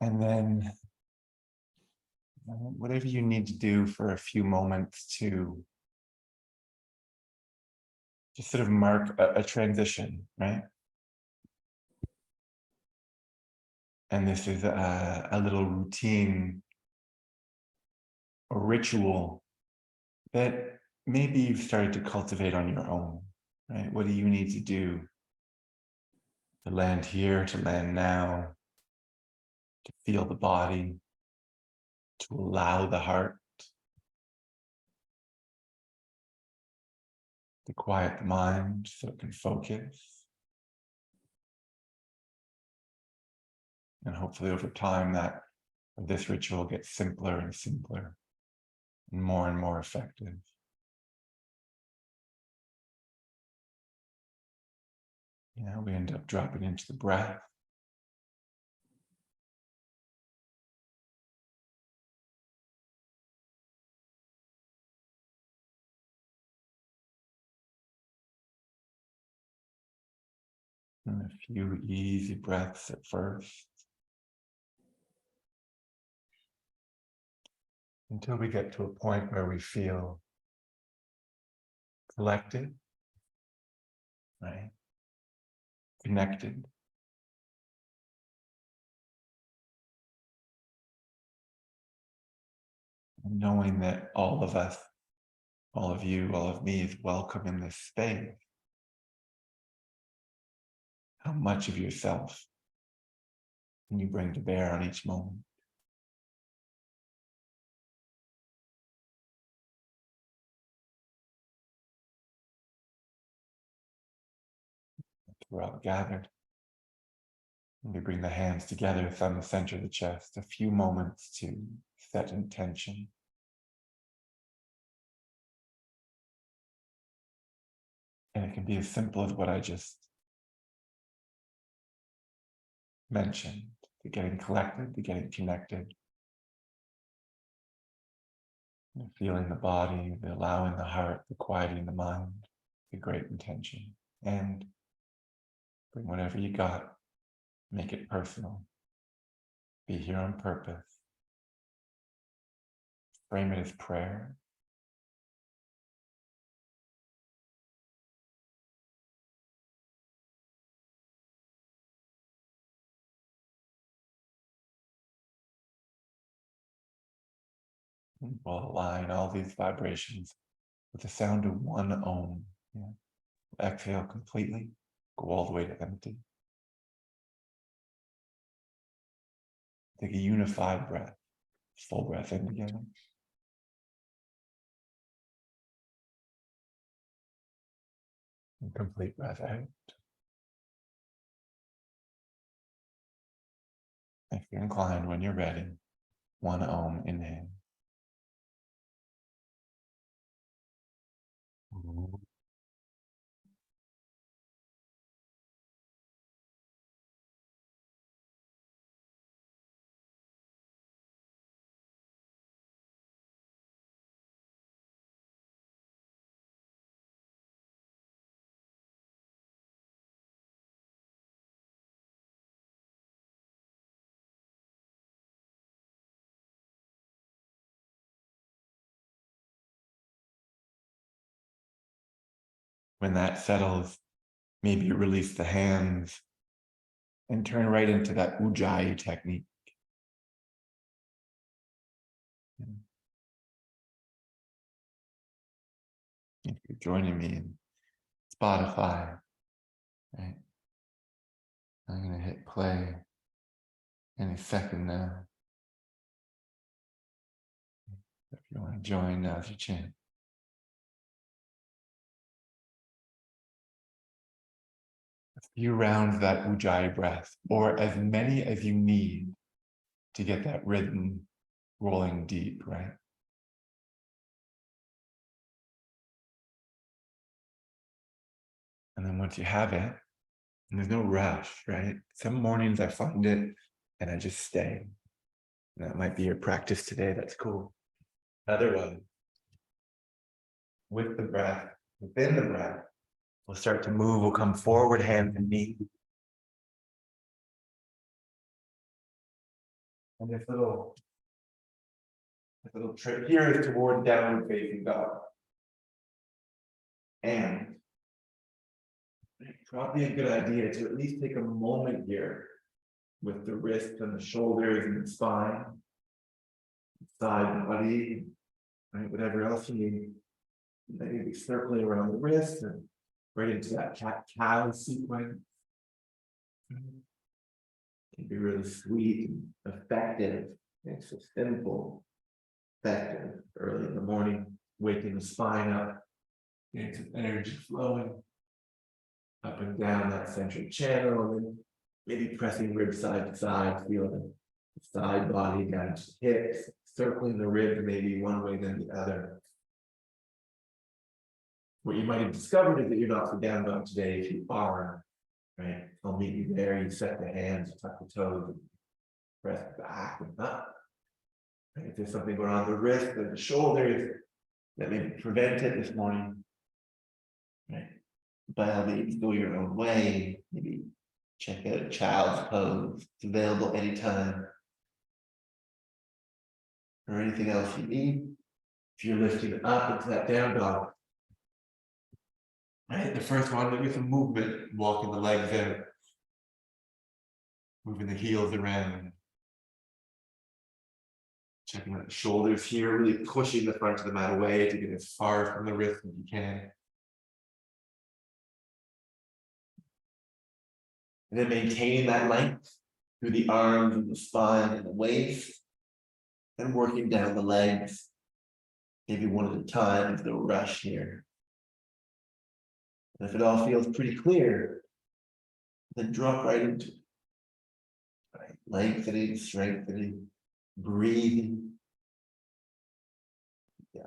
And then whatever you need to do for a few moments to just sort of mark a transition, right? And this is a little routine or ritual that maybe you've started to cultivate on your own, right? What do you need to do to land here, to land now, to feel the body, to allow the heart, to quiet the mind so it can focus. And hopefully over time that this ritual gets simpler and simpler and more effective. We end up dropping into the breath. And a few easy breaths at first, until we get to a point where we feel collected, right? Connected. And knowing that all of us, all of you, all of me is welcome in this space. How much of yourself can you bring to bear on each moment? We're all gathered. And we bring the hands together from the center of the chest, a few moments to set intention. And it can be as simple as what I just mentioned, to getting collected, to getting connected, and feeling the body, the allowing the heart, the quieting the mind, the great intention. And bring whatever you got, make it personal. Be here on purpose. Frame it as prayer. And we'll align all these vibrations with the sound of one Om. Yeah. Exhale completely, go all the way to empty. Take a unified breath, full breath in together. And complete breath out. If you're inclined, when you're ready, one Om, inhale. When that settles, maybe release the hands and turn right into that Ujjayi technique. If you're joining me in Spotify, right? I'm going to hit play any second now. If you want to join, now's your chance. A few rounds of that Ujjayi breath, or as many as you need to get that rhythm rolling deep, right? And then once you have it, and there's no rush, right? Some mornings I find it and I just stay. And that might be your practice today. That's cool. Otherwise, with the breath, within the breath, we'll start to move. We'll come forward, hands and knees. And this little trick here is toward downward facing dog. And probably a good idea to at least take a moment here with the wrists and the shoulders and the spine, side body, right, whatever else you need. Maybe circling around the wrist and right into that cat-cow sequence. Can be really sweet and effective. It's so simple, effective. Early in the morning, waking the spine up, getting some energy flowing up and down that central channel, and then maybe pressing ribs side to side, feeling the side body down to the hips, circling the ribs maybe one way then the other. What you might have discovered is that you're not for down dog today. If you are, right, I'll meet you there. You set the hands, tuck the toes, and press back and up. Right? If there's something going on the wrist or the shoulders that may prevent it this morning, right? By all means, go your own way. Maybe check out a child's pose. It's available anytime. Or anything else you need. If you're lifting up into that down dog. Right, the first one with some movement, walking the legs out, moving the heels around, checking out the shoulders here, really pushing the front of the mat away to get as far from the wrist as you can. And then maintaining that length through the arms and the spine and the waist, and working down the legs, maybe one at a time, there's no rush here. And if it all feels pretty clear, then drop right into it. Right? Lengthening, strengthening, breathing. Yeah.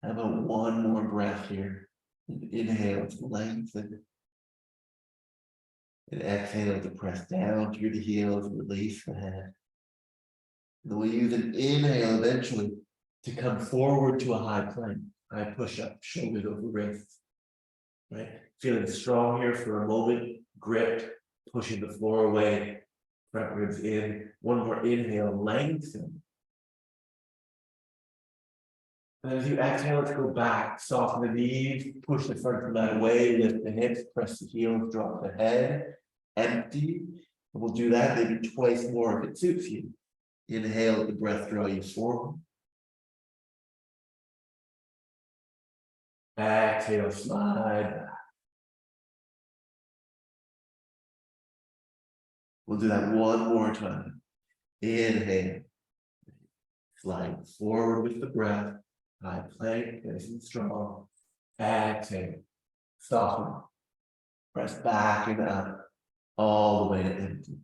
How about one more breath here? Inhale to lengthen. And exhale to press down through the heels and release the head. And then we'll use an inhale eventually to come forward to a high plank, high push-up, shoulders over wrists, right? Feeling strong here for a moment, gripped, pushing the floor away, front ribs in. One more inhale, lengthen. And as you exhale, let's go back, soften the knees, push the front of the mat away, lift the hips, press the heels, drop the head, empty. And we'll do that maybe twice more if it suits you. Inhale, let the breath draw you forward. Exhale, slide back. We'll do that one more time. Inhale. Slide forward with the breath. High plank, nice and strong. Exhale. Soften. Press back and up. All the way to empty.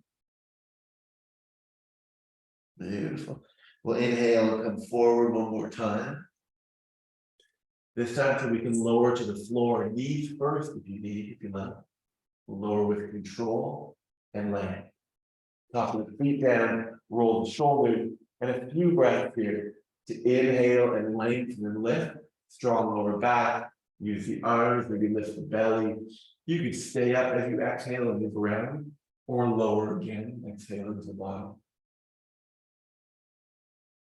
Beautiful. We'll inhale, come forward one more time. This time so we can lower to the floor, knees first if you need, if you like. We'll lower with control and land. Top of the feet down, roll the shoulders, and a few breaths here to inhale and lengthen and lift. Strong lower back, use the arms, maybe lift the belly. You could stay up as you exhale and move around, or lower again, exhale into the bottom.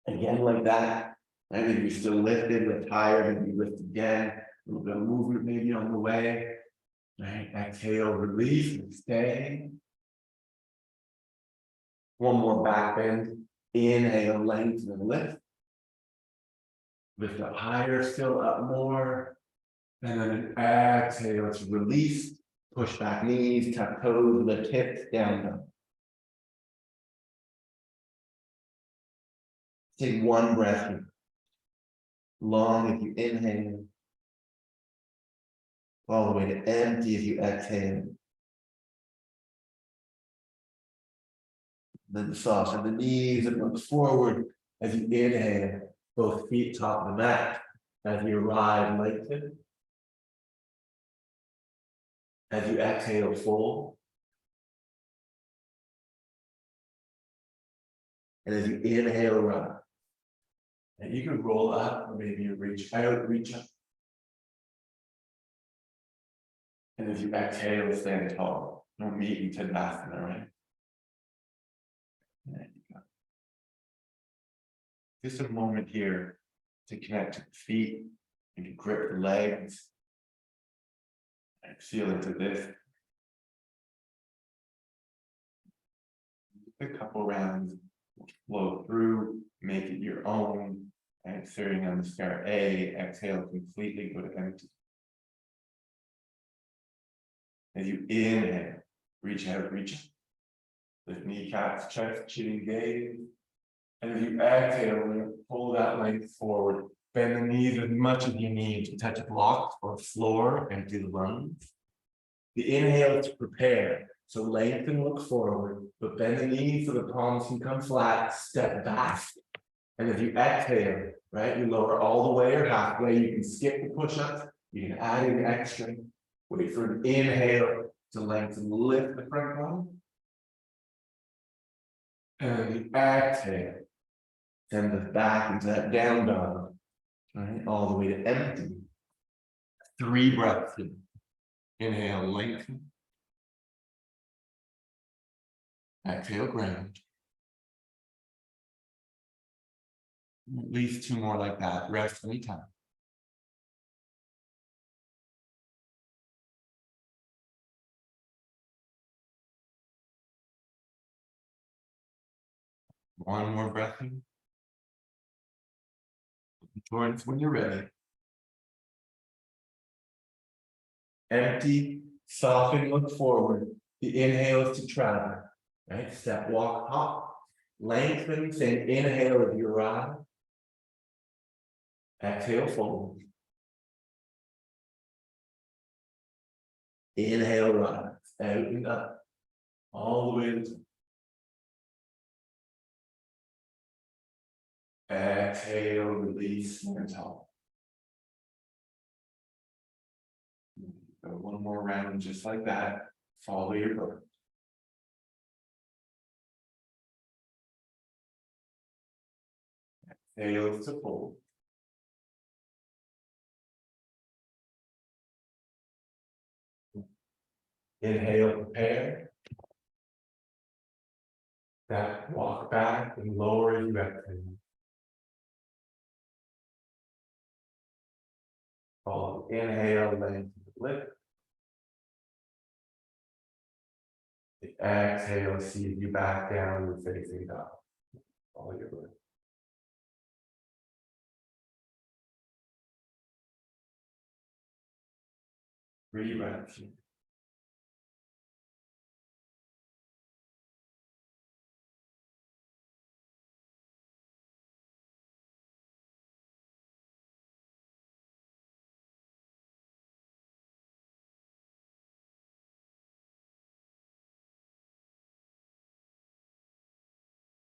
Again, like that. And if you're still lifted, lift higher, maybe lift again. A little bit of movement maybe on the way. Right, exhale, release, and stay. One more back bend. Inhale, lengthen and lift. Lift up higher, still up more. And then an exhale to release. Push back knees, tuck toes, lift hips, down dog. Take one breath here. Long if you inhale. All the way to empty if you exhale. Then soften the knees and look forward as you inhale. Both feet top of the mat. As you arrive, lengthen. As you exhale, fold. And as you inhale, rise. And you can roll up, or maybe you reach out, reach up. And as you exhale, stand tall. No meat in Tadasana, right? There you go. Just a moment here to connect to the feet and to grip the legs and feel into this. A couple rounds, flow through, make it your own. And starting on the start A, exhale completely, go to empty. As you inhale, reach out, reach up. Lift kneecaps, chest, chin engaged. And as you exhale, pull that length forward. Bend the knees as much as you need to touch a block or floor, empty the lungs. The inhale is to prepare. So lengthen, look forward, but bend the knees so the palms can come flat, step back. And if you exhale, right, you lower all the way or halfway, you can skip the push-ups, you can add in extra. Wait for an inhale to lengthen, lift the front body. And the exhale, send us back into that down dog, right, all the way to empty. 3 breaths here. Inhale, lengthen. Exhale, ground. At least 2 more like that. Rest anytime. One more breath in. Join when you're ready. Empty, soften, look forward. The inhale is to travel. Right? Step, walk, hop. Lengthen, send inhale as you rise. Exhale, fold. Inhale, rise. Out and up. All the way to the top. Exhale, release, and top. Go one more round just like that. Follow your birth. Exhale to fold. Inhale, prepare. That walk back and lower as you exhale. Follow. Inhale, lengthen, lift. Exhale, see you back down and facing up. Follow your breath. Breathe out.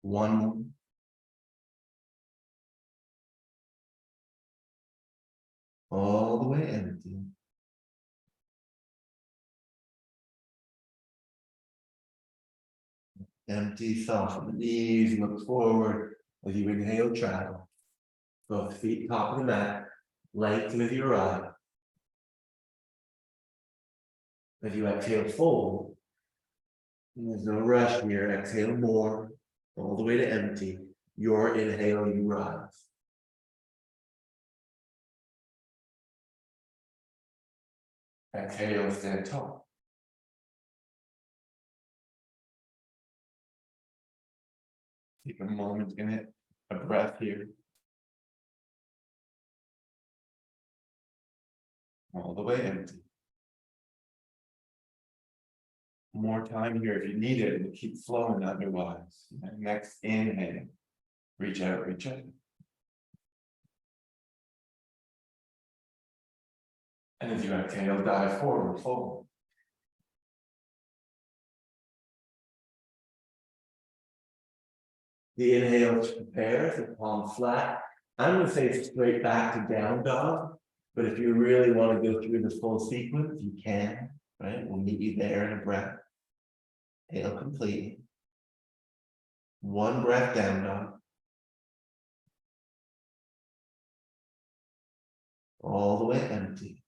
One more. All the way empty. Empty, soften the knees, look forward. As you inhale, travel. Both feet top of the mat. Lengthen with your rise. As you exhale, fold. And there's no rush here. Exhale more. All the way to empty. Your inhale, you rise. Exhale, stand tall. Take a moment in it, a breath here. All the way empty. More time here if you need it, and keep flowing otherwise. Next inhale, reach out, reach out. And as you exhale, dive forward, fold. The inhale to prepare, the palm flat. I'm going to say straight back to down dog, but if you really want to go through the full sequence, you can, right? We'll meet you there in a breath. Inhale completely. One breath down dog. All the way empty.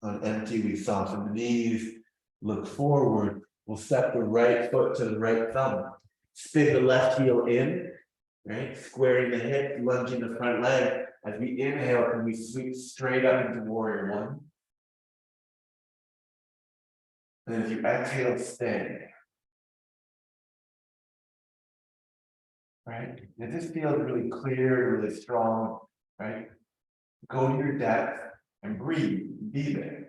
On empty, we soften the knees, look forward. We'll step the right foot to the right thumb. Spin the left heel in, right? Squaring the hip, lunging the front leg. As we inhale, and we sweep straight up into warrior one. And as you exhale, stay. Right? If this feels really clear, really strong, right? Go to your depth and breathe, be there.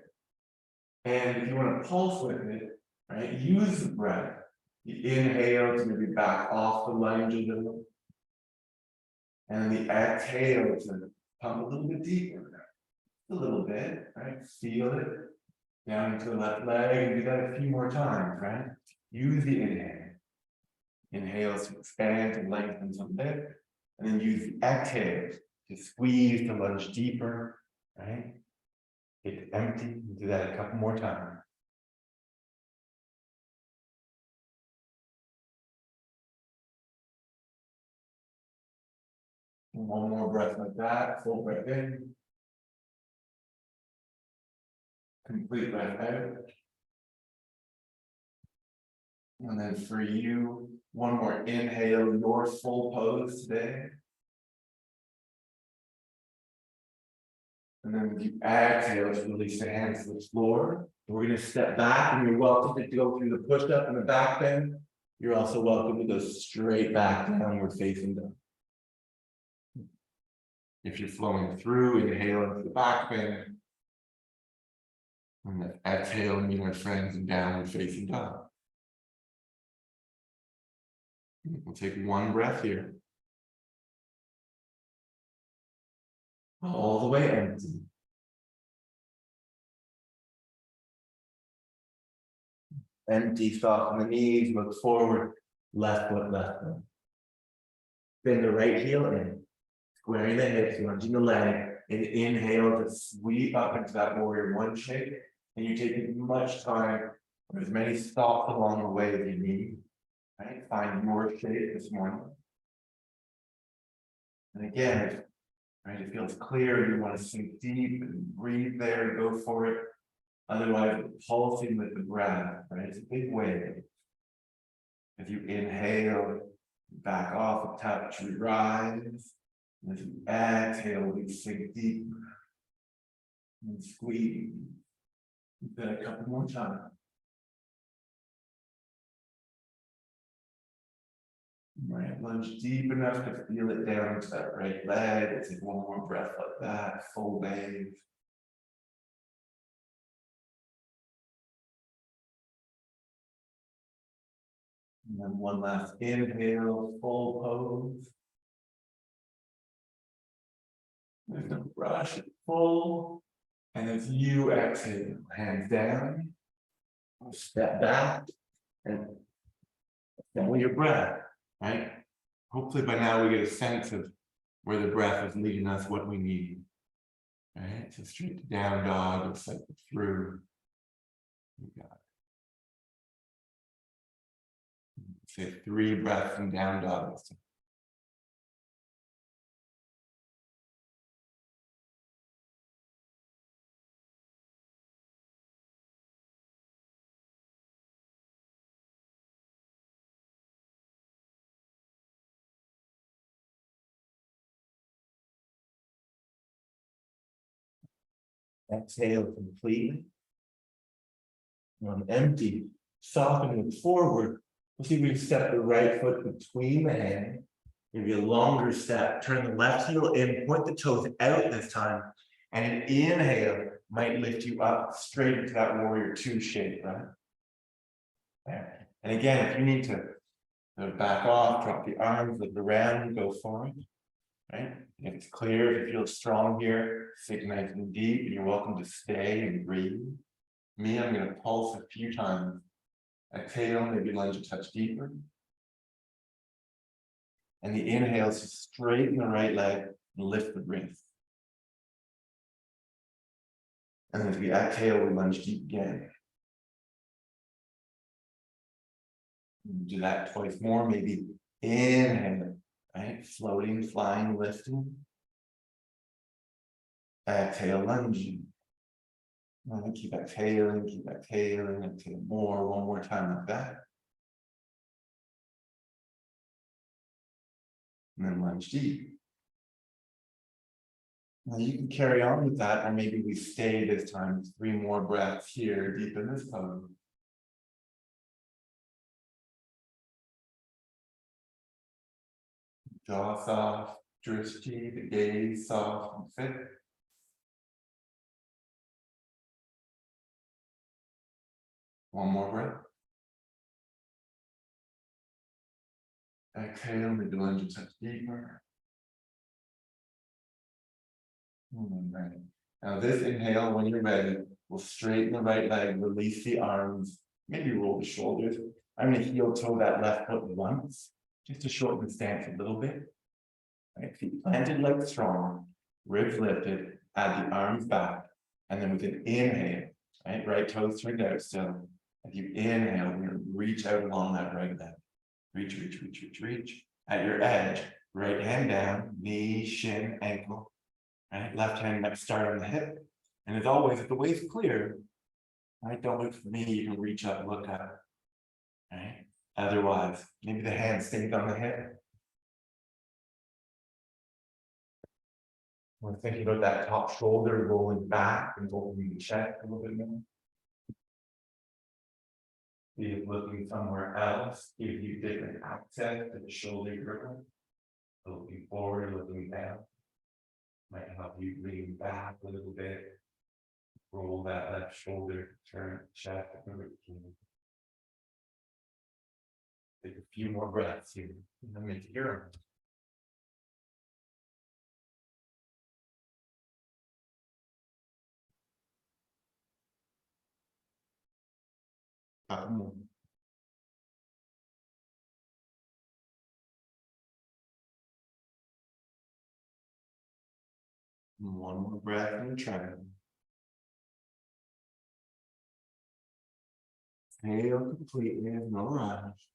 And if you want to pulse with it, right, use the breath. You inhale to maybe back off the lunge a little. And the exhale to pump a little bit deeper. A little bit, right? Feel it. Down into the left leg, and do that a few more times, right? Use the inhale. Inhale to expand and lengthen some bit. And then use the exhale to squeeze to lunge deeper, right? Get empty, do that a couple more times. And one more breath like that, full breath in. Complete breath out. And then for you, one more inhale, your full pose today. And then you exhale to release the hands to the floor. We're going to step back, and you're welcome to go through the push-up and the back bend. You're also welcome to go straight back downward facing dog. If you're flowing through, inhale into the back bend. And then exhale, meet our friends in downward facing dog. We'll take one breath here. All the way empty. Empty, soften the knees, look forward, left foot, left foot. Bend the right heel in, squaring the hips, lunging the leg, and inhale to sweep up into that warrior one shape. And you take as much time, or as many stops along the way as you need. Right? Find your shape this morning. And again, right, it feels clear, you want to sink deep and breathe there, go for it. Otherwise, pulsing with the breath, right? It's a big wave. If you inhale, back off a touch, we rise. And as you exhale, we sink deep and squeeze. Do that a couple more times. Right, lunge deep enough to feel it down into that right leg. Take one more breath like that, full wave. And then one last inhale, full pose. There's no rush, full. And as you exhale, hands down, step back, and follow your breath, right? Hopefully by now we get a sense of where the breath is leading us, what we need. Right? So straight to down dog and cycle through. You got it. Say 3 breaths in down dog. Exhale completely. On empty, softening forward. We'll see if we can step the right foot between the hands. Maybe a longer step. Turn the left heel in, point the toes out this time. And an inhale might lift you up straight into that warrior 2 shape, right? There. And again, if you need to back off, drop the arms, look around, go forward. Right? If it's clear, if you feel strong here, sit nice and deep, and you're welcome to stay and breathe. Me, I'm going to pulse a few times. Exhale, maybe lunge a touch deeper. And the inhale is to straighten the right leg and lift the wrist. And as we exhale, we lunge deep again. Do that twice more, maybe inhale, right? Floating, flying, lifting. Exhale, lunging. And keep exhaling, exhale more, one more time like that. And then lunge deep. Now you can carry on with that, or maybe we stay this time, 3 more breaths here, deep in this pose. Jaw soft, drishti, the gaze soft and fit. One more breath. Exhale, maybe lunge a touch deeper. Right. Now this inhale, when you're ready, we'll straighten the right leg, release the arms, maybe roll the shoulders. I'm going to heel toe that left foot once, just to shorten the stance a little bit. Right, feet planted, legs strong, ribs lifted, add the arms back, and then with an inhale, right toes turned out still. As you inhale, we're going to reach out along that right leg. Reach, reach, reach, reach, reach. At your edge, right hand down, knee, shin, ankle. Right, left hand might start on the hip. And as always, if the way is clear, right, don't look for me, you can reach up, look up. Right? Otherwise, maybe the hand stays on the hip. We're thinking about that top shoulder rolling back and opening the chest a little bit more. See if looking somewhere else gives you different access to the shoulder girdle. Looking forward, looking down. Might help you lean back a little bit. Roll that left shoulder, turn chest. Take a few more breaths here. And then into your couple. One more breath in the triangle. Exhale completely, no rush.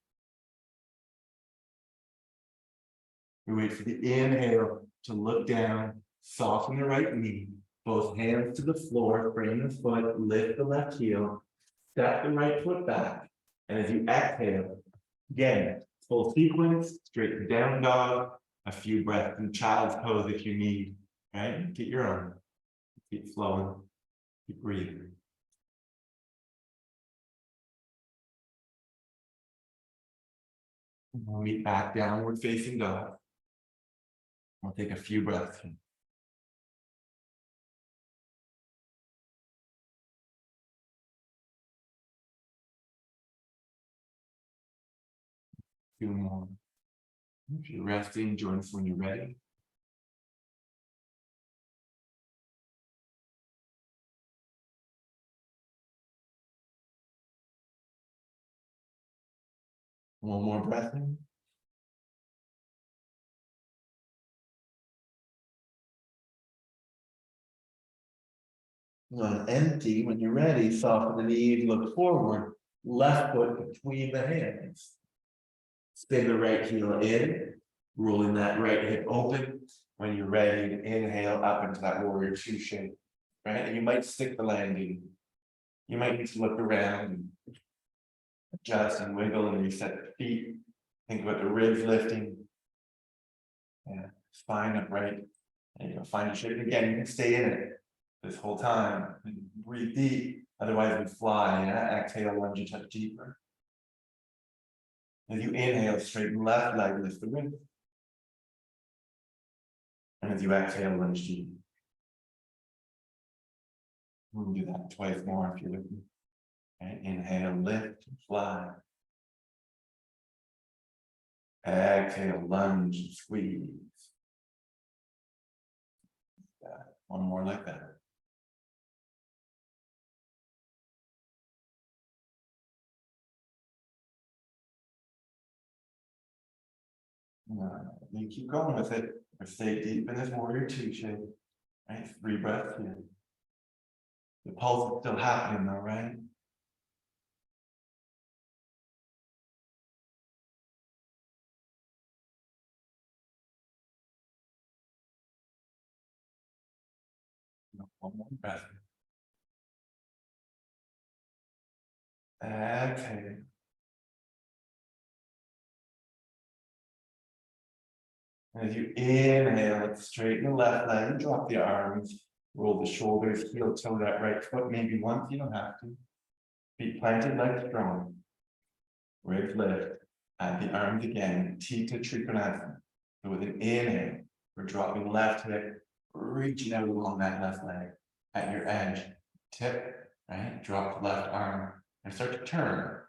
We wait for the inhale to look down, soften the right knee, both hands to the floor, frame the foot, lift the left heel, step the right foot back. And as you exhale, again, full sequence, straight to down dog, a few breaths in child's pose if you need, right? Get your own. Keep flowing, keep breathing. We'll meet back downward facing dog. We'll take a few breaths in. Few more. If you're resting, join us when you're ready. One more breath in. On empty, when you're ready, soften the knees, look forward, left foot between the hands. Spin the right heel in, rolling that right hip open. When you're ready to inhale up into that warrior two shape, right? And you might stick the landing. You might need to look around and adjust and wiggle and reset the feet. Think about the ribs lifting. Yeah, spine upright. And you'll find a shape. Again, you can stay in it this whole time. Breathe deep. Otherwise, we fly. Yeah? Exhale, lunge a touch deeper. As you inhale, straighten left leg, lift the ribs. And as you exhale, lunge deep. We'll do that twice more if you're with me. Okay? Inhale, lift, fly. Exhale, lunge, squeeze. One more like that. You keep going with it, or stay deep in this warrior two shape. Right? 3 breaths here. The pulse is still happening though, right? One more breath. Exhale. And as you inhale, straighten the left leg, drop the arms, roll the shoulders, heel toe that right foot, maybe once, you don't have to. Feet planted, legs strong. Ribs lift. Add the arms again, Tita Trikonasana. So with an inhale, we're dropping left hip, reaching out along that left leg. At your edge, tip, right? Drop the left arm and start to turn.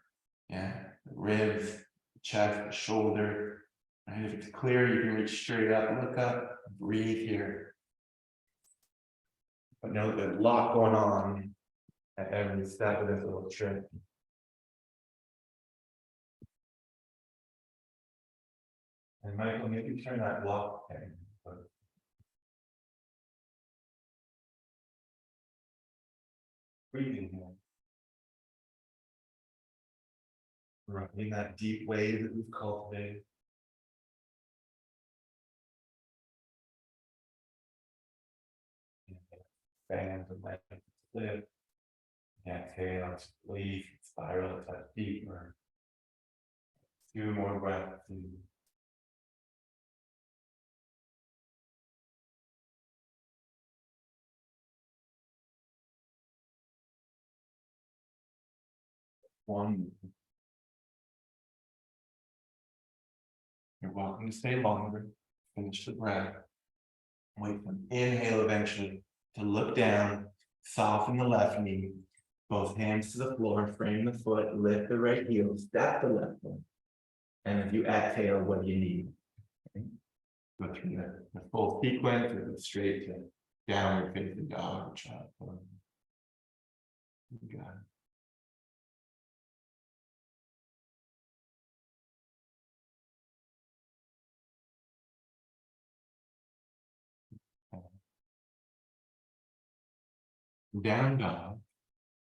Yeah, ribs, chest, shoulder. Right? If it's clear, you can reach straight up, look up, breathe here. But know there's a lot going on at every step of this little trip. And Michael, maybe turn that block. Okay. Breathing here. Right, in that deep wave that we've cultivated. Band the leg, lift. Exhale, leave, spiral a touch deeper. 2 more breaths. One. You're welcome to stay longer. Finish the breath. Wait for an inhale eventually to look down, soften the left knee, both hands to the floor, frame the foot, lift the right heel, step the left foot. And if you exhale, what do you need? Okay. Go through the full sequence or go straight to downward facing dog or child pose. You got it. Down dog.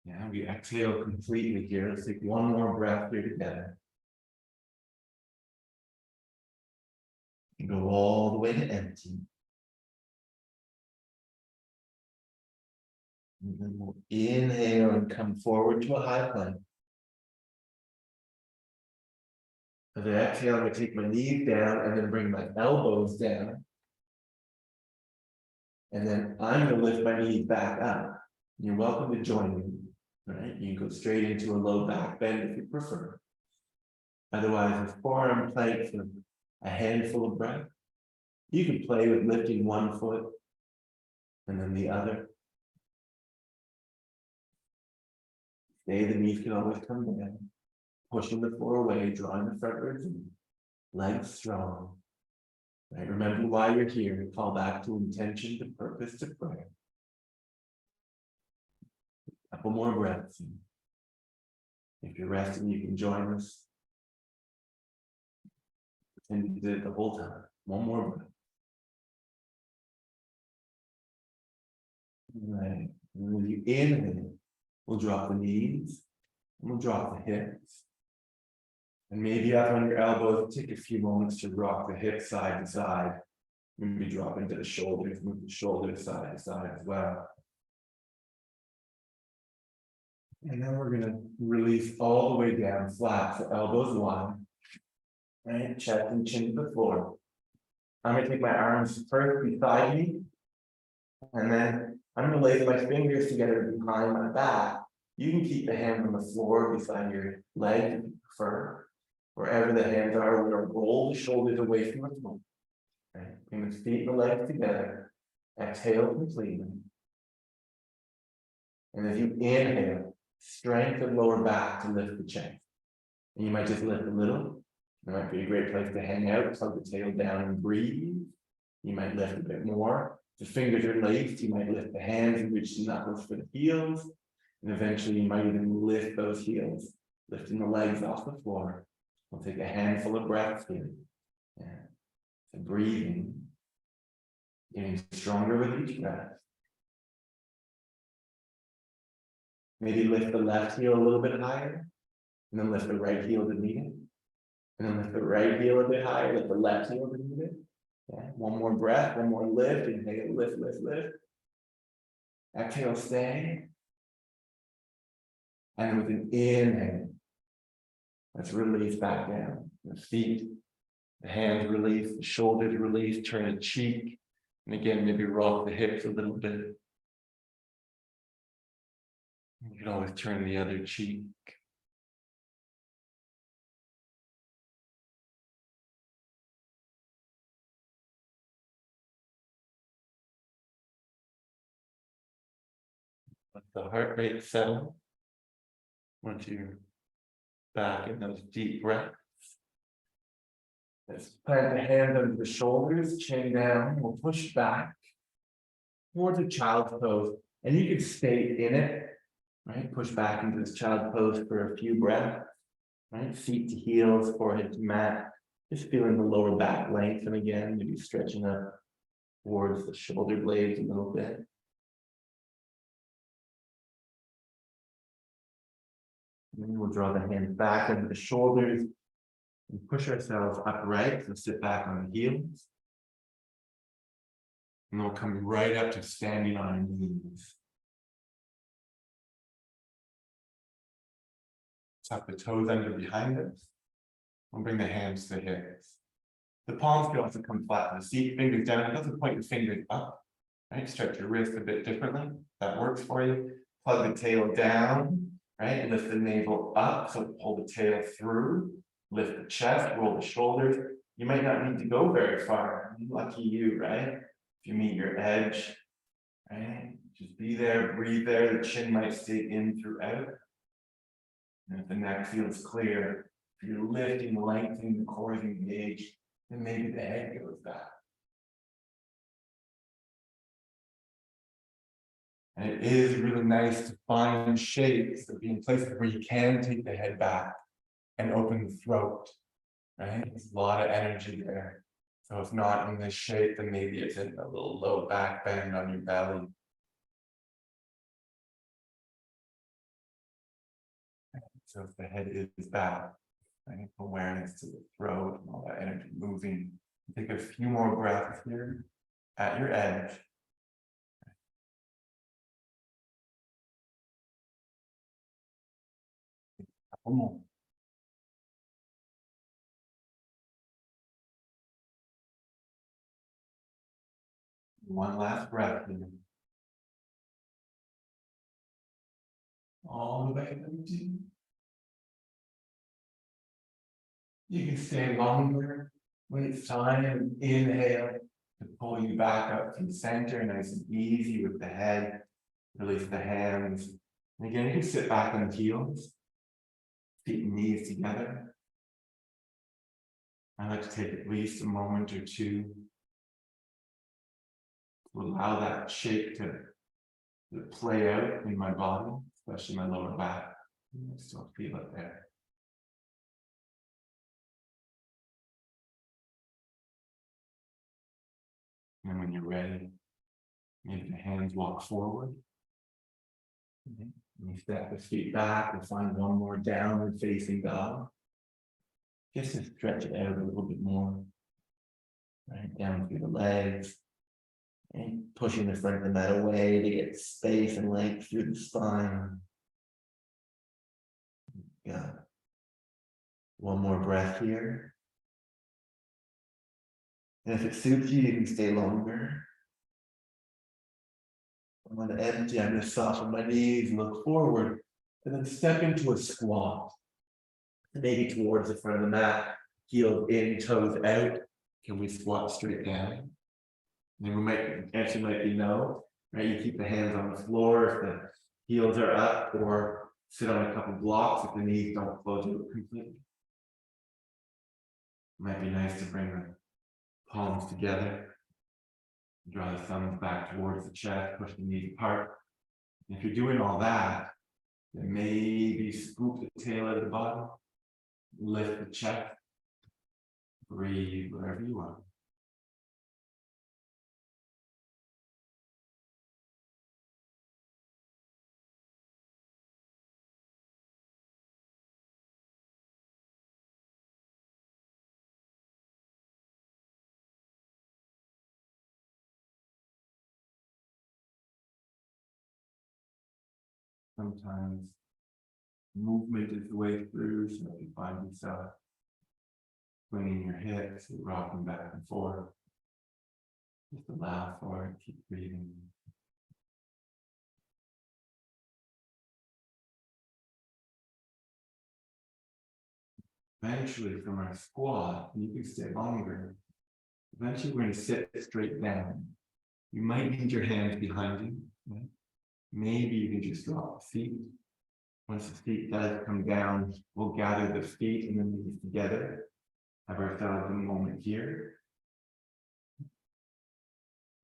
Yeah, we exhale completely here. Let's take one more breath here together. And go all the way to empty. And then we'll inhale and come forward to a high plank. As I exhale, I'm going to take my knees down and then bring my elbows down. And then I'm going to lift my knees back up. You're welcome to join me. Right? You can go straight into a low back bend if you prefer. Otherwise, a forearm plank for a handful of breath. You can play with lifting one foot and then the other. Stay, the knees can always come down. Pushing the floor away, drawing the front ribs in. Legs strong. Right? Remember why you're here. Call back to intention, to purpose, to prayer. A couple more breaths. If you're resting, you can join us. Pretend you did it the whole time. One more breath. All right. And when you inhale, we'll drop the knees. And we'll drop the hips. And maybe up on your elbows, take a few moments to rock the hips side to side. Maybe drop into the shoulders, move the shoulders side to side as well. And then we're going to release all the way down flat, so elbows wide. Right, chest and chin to the floor. I'm going to take my arms first beside me. And then I'm going to lay my fingers together behind my back. You can keep the hand on the floor beside your leg if you prefer. Wherever the hands are, we're going to roll the shoulders away from the floor. Right? Bring the feet and the legs together. Exhale completely. And as you inhale, strengthen lower back to lift the chest. And you might just lift a little. It might be a great place to hang out, tug the tail down and breathe. You might lift a bit more. If the fingers are laced, you might lift the hands and reach the knuckles for the heels. And eventually you might even lift those heels, lifting the legs off the floor. We'll take a handful of breaths here. Yeah. So breathing, getting stronger with each breath. Maybe lift the left heel a little bit higher, and then lift the right heel to meet it. And then lift the right heel a bit higher, lift the left heel to meet it. Yeah. One more breath, one more lift. Inhale, lift, lift, lift. Exhale, stay. And with an inhale, let's release back down. The feet, the hands release, the shoulders release, turn a cheek. And again, maybe rock the hips a little bit. You can always turn the other cheek. Let the heart rate settle. Once you're back in those deep breaths. Let's plant the hand under the shoulders, chin down. We'll push back towards a child's pose. And you can stay in it, right? Push back into this child's pose for a few breaths, right? Feet to heels, forehead to mat. Just feeling the lower back lengthen again, maybe stretching up towards the shoulder blades a little bit. And then we'll draw the hands back under the shoulders and push ourselves upright. So sit back on the heels. And we'll come right up to standing on our knees. Tuck the toes under behind us. We'll bring the hands to the hips. The palms can also come flat to the seat, fingers down. It doesn't point your fingers up. Right? Stretch your wrist a bit differently. That works for you. Plug the tail down, right? Lift the navel up. So pull the tail through. Lift the chest, roll the shoulders. You might not need to go very far. Lucky you, right? If you meet your edge, right? Just be there, breathe there. The chin might stay in throughout. And if the neck feels clear, if you're lifting, lengthening, the core is engaged, then maybe the head goes back. And it is really nice to find shapes that be in places where you can take the head back and open the throat, right? There's a lot of energy there. So if not in this shape, then maybe it's in a little low back bend on your belly. So if the head is back, right? Awareness to the throat and all that energy moving. Take a few more breaths here at your edge. Couple more. One last breath here. All the way empty. You can stay longer when it's time and inhale to pull you back up to the center, nice and easy with the head. Release the hands. And again, you can sit back on the heels, feet and knees together. I like to take at least a moment or two to allow that shape to play out in my body, especially my lower back. I still feel it there. And when you're ready, maybe the hands walk forward. And you step the feet back and find one more downward facing dog. Just to stretch it out a little bit more. Right down through the legs. And pushing the front of the mat away to get space and length through the spine. Got one more breath here. And if it suits you, you can stay longer. I'm going to empty, I'm going to soften my knees, look forward, and then step into a squat. Maybe towards the front of the mat, heels in, toes out. Can we squat straight down? And then we might, answer might be no, right? You keep the hands on the floor if the heels are up, or sit on a couple blocks if the knees don't close out completely. Might be nice to bring the palms together. Draw the thumbs back towards the chest, push the knees apart. And if you're doing all that, then maybe scoop the tail out of the bottom, lift the chest, breathe wherever you want. Sometimes Movement is the way through, so if you find yourself swinging your hips, rocking back and forth, just allow for it, keep breathing. Eventually, from our squat, you can stay longer. Eventually, we're going to sit straight down. You might need your hands behind you. Right? Maybe you can just drop the feet. Once the feet does come down, we'll gather the feet and the knees together. Have ourselves a moment here.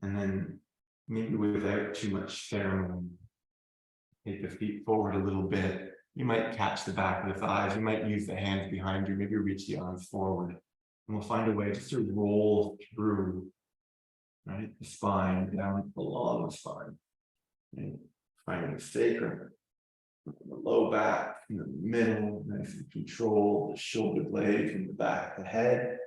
And then, maybe without too much ceremony, take the feet forward a little bit. You might catch the back of the thighs. You might use the hands behind you. Maybe reach the arms forward. And we'll find a way just to roll through, right? The spine, down along the spine. And finding the sacrum, the low back, in the middle, nice and control the shoulder blades from the back of the head.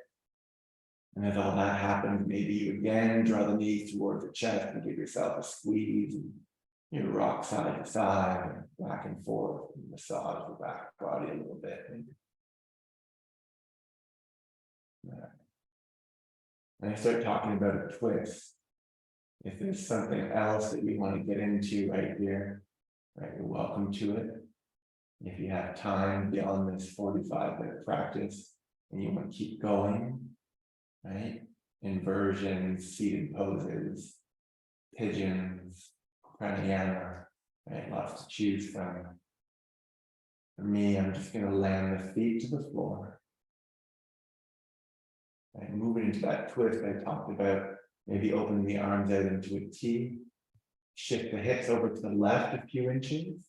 And as all that happens, maybe you again draw the knees towards the chest and give yourself a squeeze. And you rock side to side, back and forth, and massage the back body a little bit. And I start talking about a twist. If there's something else that you want to get into right here, right, you're welcome to it. If you have time beyond this 45-minute practice and you want to keep going, right? Inversions, seated poses, pigeons, pranayama, right? Lots to choose from. For me, I'm just going to land the feet to the floor. Right? Moving into that twist I talked about, maybe opening the arms out into a T. Shift the hips over to the left a few inches.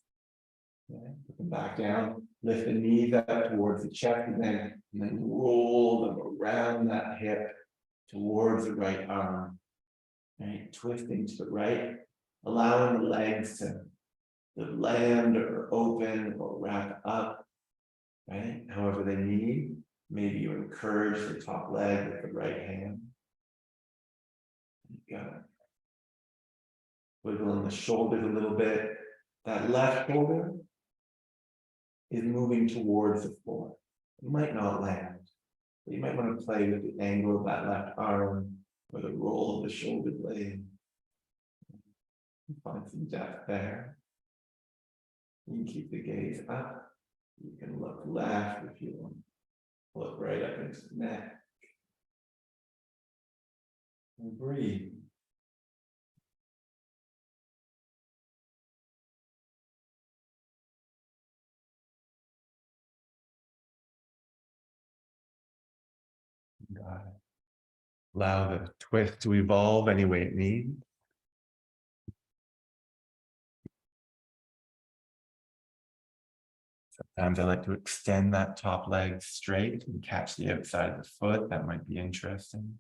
Okay. Put them back down. Lift the knees up towards the chest and then roll them around that hip towards the right arm. Right? Twisting to the right, allowing the legs to land or open or wrap up, right? However they need. Maybe you encourage the top leg with the right hand. You got it. Wiggling the shoulders a little bit. That left shoulder is moving towards the floor. You might not land, but you might want to play with the angle of that left arm or the roll of the shoulder blade. Find some depth there. You can keep the gaze up. You can look left if you want. Look right up into the neck. And breathe. Got it. Allow the twist to evolve any way it needs. Sometimes I like to extend that top leg straight and catch the outside of the foot. That might be interesting.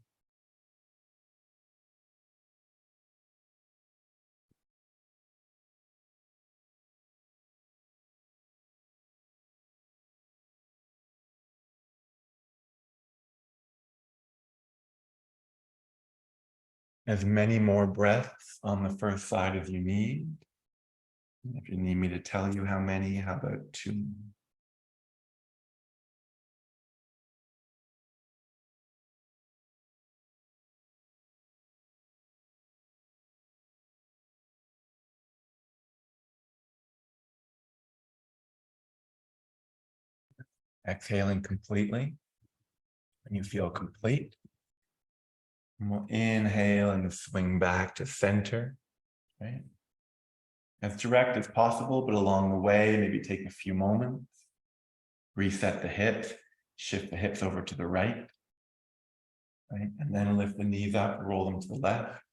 As many more breaths on the first side as you need. If you need me to tell you how many, how about 2? Exhaling completely. When you feel complete, and we'll inhale and swing back to center, right? As direct as possible, but along the way, maybe take a few moments. Reset the hips, shift the hips over to the right, and then lift the knees up, roll them to the left.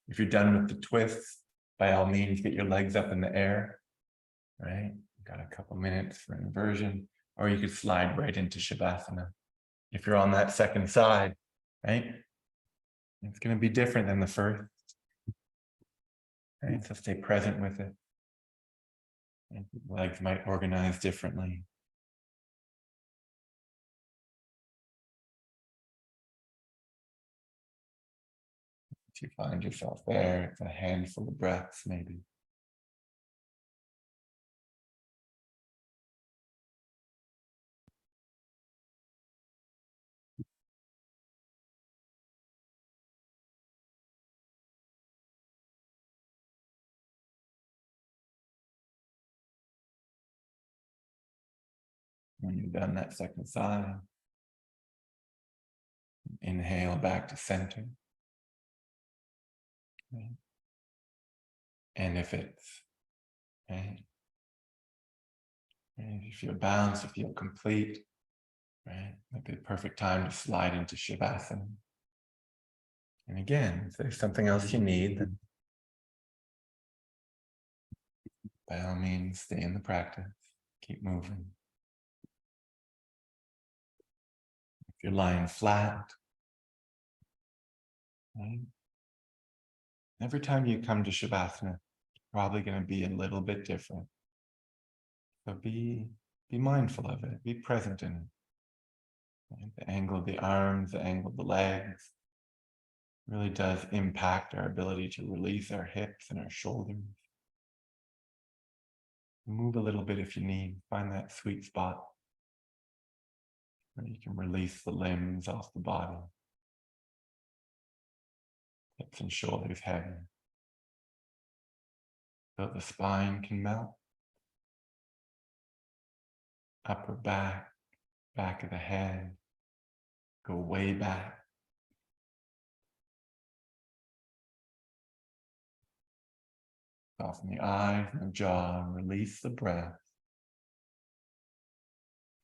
If you're done with the twists, by all means, get your legs up in the air, right? Got a couple minutes for inversion, or you could slide right into Shavasana. If you're on that second side, right? It's going to be different than the first. Right? So stay present with it. And legs might organize differently. If you find yourself there, it's a handful of breaths maybe. When you've done that second side, inhale back to center. Right? And if it's, right, if you feel balanced, you feel complete, right, might be the perfect time to slide into Shavasana. And again, if there's something else you need, then by all means, stay in the practice, keep moving. If you're lying flat, right, every time you come to Shavasana, it's probably going to be a little bit different. So be mindful of it, be present in it. Right? The angle of the arms, the angle of the legs really does impact our ability to release our hips and our shoulders. Move a little bit if you need, find that sweet spot where you can release the limbs off the body. Hips and shoulders heavy, so the spine can melt. Upper back, back of the head, go way back. Soften the eyes and the jaw and release the breath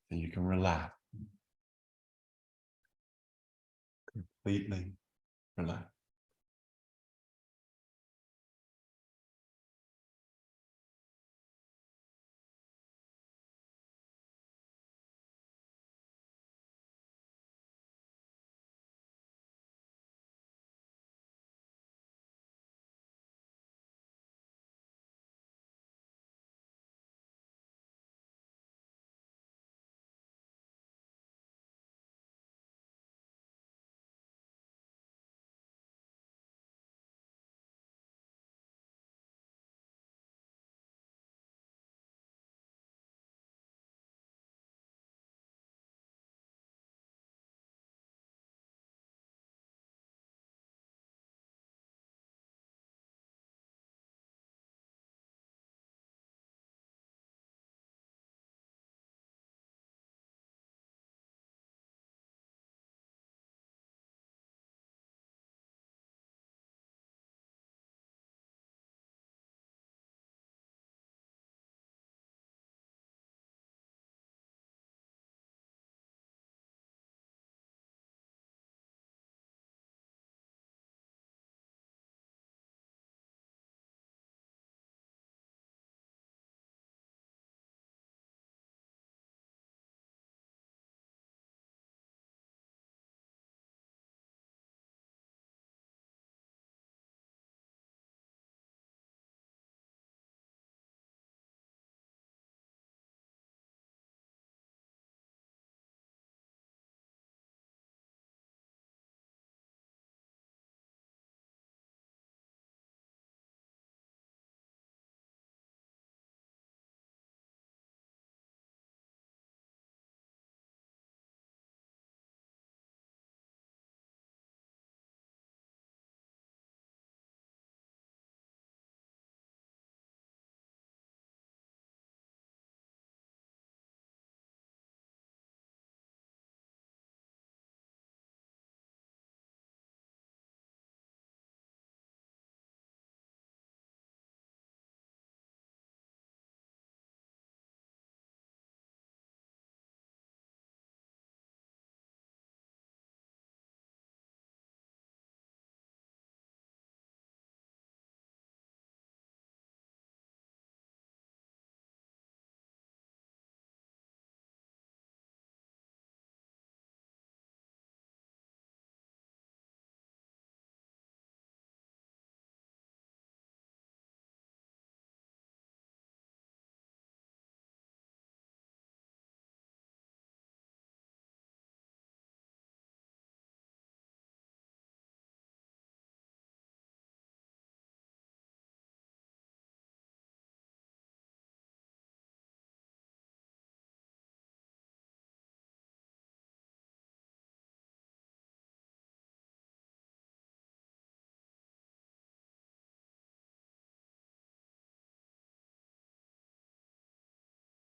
so you can relax. Completely relax.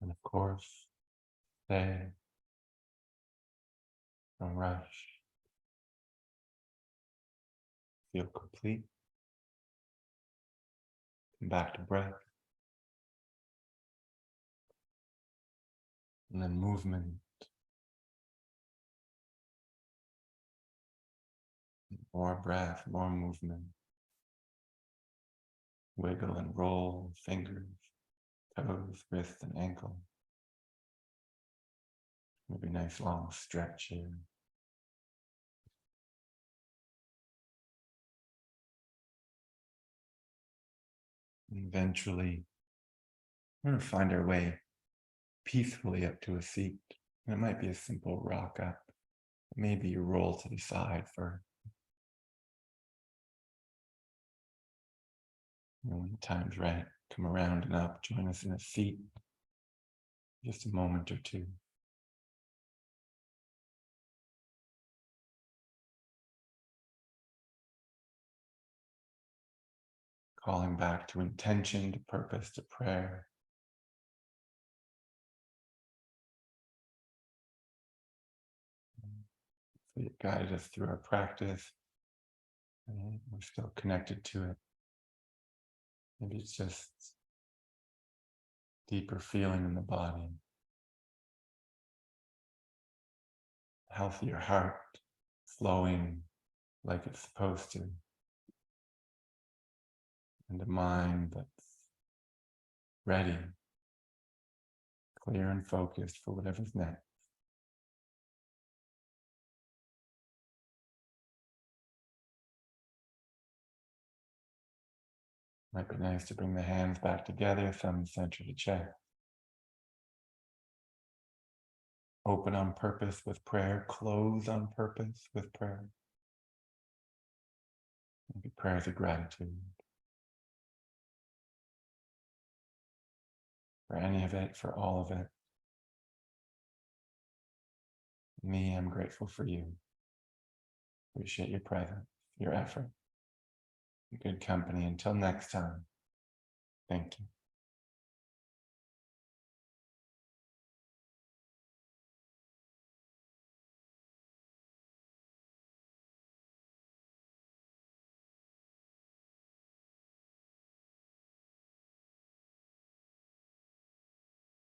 And of course, Stay. Don't rush. Feel complete. Come back to breath. And then movement. More breath, more movement. Wiggle and roll fingers, toes, wrist, and ankle. Maybe nice long stretch here. And eventually, we're going to find our way peacefully up to a seat. And it might be a simple rock up. Maybe you roll to the side for when the time's right. Come around and up. Join us in a seat. Just a moment or two. Calling back to intention, to purpose, to prayer. So you guided us through our practice. And we're still connected to it. Maybe it's just deeper feeling in the body. Healthier heart, flowing like it's supposed to. And a mind that's ready, clear and focused for whatever's next. Might be nice to bring the hands back together, thumb center to chest. Open on purpose with prayer, close on purpose with prayer. Maybe prayers of gratitude. For any of it, for all of it. Me, I'm grateful for you. Appreciate your presence, your effort, good company. Until next time, thank you.